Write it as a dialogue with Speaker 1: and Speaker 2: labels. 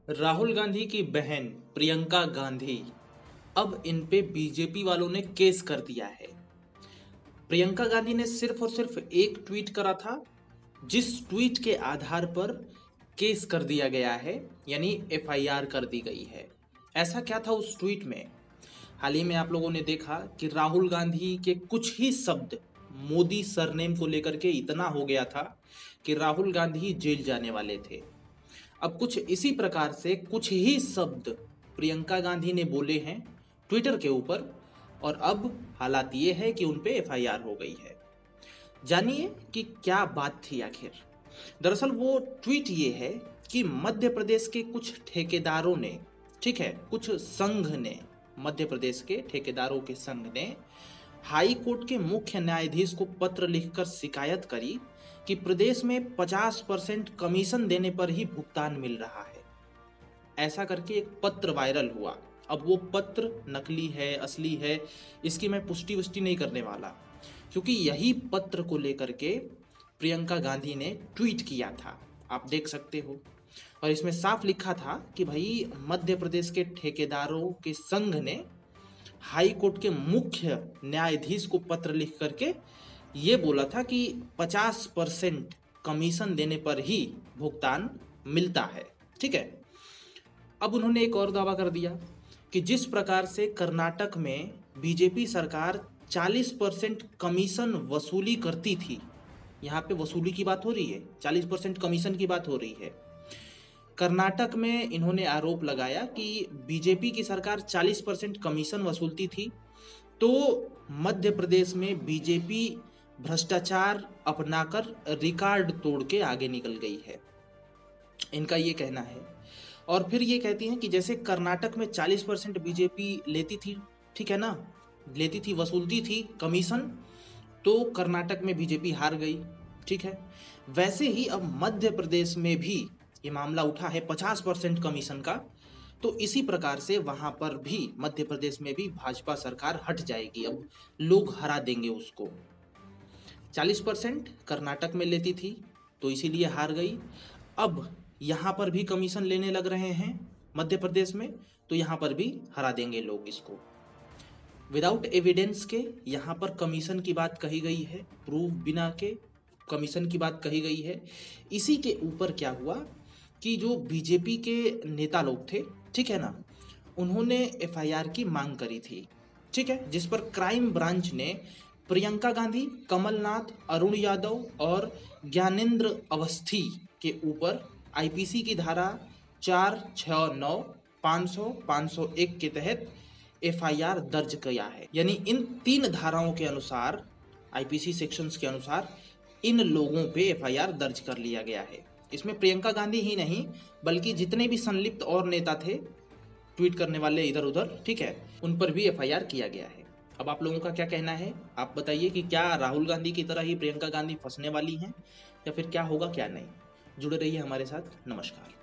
Speaker 1: राहुल गांधी की बहन प्रियंका गांधी अब इन पे बीजेपी वालों ने केस कर दिया है। प्रियंका गांधी ने सिर्फ और सिर्फ एक ट्वीट करा था, जिस ट्वीट के आधार पर केस कर दिया गया है, यानी एफआईआर कर दी गई है। ऐसा क्या था उस ट्वीट में? हाल ही में आप लोगों ने देखा कि राहुल गांधी के कुछ ही शब्द मोदी सरनेम को लेकर के इतना हो गया था कि राहुल गांधी जेल जाने वाले थे। अब कुछ इसी प्रकार से कुछ ही शब्द प्रियंका गांधी ने बोले हैं ट्विटर के ऊपर, और अब हालात ये है कि उन पे एफआईआर हो गई है। जानिए कि क्या बात थी आखिर। दरअसल वो ट्वीट ये है कि मध्य प्रदेश के कुछ ठेकेदारों ने, ठीक है, कुछ संघ ने, मध्य प्रदेश के ठेकेदारों के संघ ने हाई कोर्ट के मुख्य न्यायाधीश को पत्र लिखकर शिकायत करी कि प्रदेश में 50% कमीशन देने पर ही भुगतान मिल रहा है। ऐसा करके एक पत्र वायरल हुआ। अब वो पत्र नकली है असली है, इसकी मैं पुष्टि नहीं करने वाला, क्योंकि यही पत्र को लेकर के प्रियंका गांधी ने ट्वीट किया था, आप देख सकते हो। और इसमें साफ लिखा था कि भाई मध्य प्रदेश के ठेकेदारों के संघ ने हाई कोर्ट के मुख्य न्यायाधीश को पत्र लिख करके ये बोला था कि 50% कमीशन देने पर ही भुगतान मिलता है, ठीक है। अब उन्होंने एक और दावा कर दिया कि जिस प्रकार से कर्नाटक में बीजेपी सरकार 40% कमीशन वसूली करती थी, यहाँ पे वसूली की बात हो रही है, 40% कमीशन की बात हो रही है। कर्नाटक में इन्होंने आरोप लगाया कि बीजेपी की सरकार 40% कमीशन वसूलती थी, तो मध्य प्रदेश में बीजेपी भ्रष्टाचार अपनाकर रिकॉर्ड तोड़ के आगे निकल गई है, इनका ये कहना है। और फिर ये कहती हैं कि जैसे कर्नाटक में 40% बीजेपी लेती थी, ठीक है ना, लेती थी, वसूलती थी कमीशन, तो कर्नाटक में बीजेपी हार गई, ठीक है। वैसे ही अब मध्य प्रदेश में भी ये मामला उठा है 50% कमीशन का, तो इसी प्रकार से वहां पर भी मध्य प्रदेश में भी भाजपा सरकार हट जाएगी। अब लोग हरा देंगे उसको। 40% कर्नाटक में लेती थी तो इसीलिए हार गई, अब यहाँ पर भी कमीशन लेने लग रहे हैं मध्य प्रदेश में, तो यहाँ पर भी हरा देंगे लोग इसको। विदाउट एविडेंस के यहाँ पर कमीशन की बात कही गई है, प्रूफ बिना के कमीशन की बात कही गई है। इसी के ऊपर क्या हुआ कि जो बीजेपी के नेता लोग थे, ठीक है ना, उन्होंने एफआईआर की मांग करी थी, ठीक है, जिस पर क्राइम ब्रांच ने प्रियंका गांधी, कमलनाथ, अरुण यादव और ज्ञानेंद्र अवस्थी के ऊपर आईपीसी की धारा 469, 500, 501 के तहत एफआईआर दर्ज किया है। यानी इन 3 धाराओं के अनुसार, आईपीसी सेक्शंस के अनुसार इन लोगों पे एफआईआर दर्ज कर लिया गया है। इसमें प्रियंका गांधी ही नहीं बल्कि जितने भी संलिप्त और नेता थे, ट्वीट करने वाले इधर उधर, ठीक है, उन पर भी एफआईआर किया गया है। अब आप लोगों का क्या कहना है? आप बताइए कि क्या राहुल गांधी की तरह ही प्रियंका गांधी फंसने वाली हैं, या फिर क्या होगा क्या नहीं। जुड़े रहिए हमारे साथ। नमस्कार।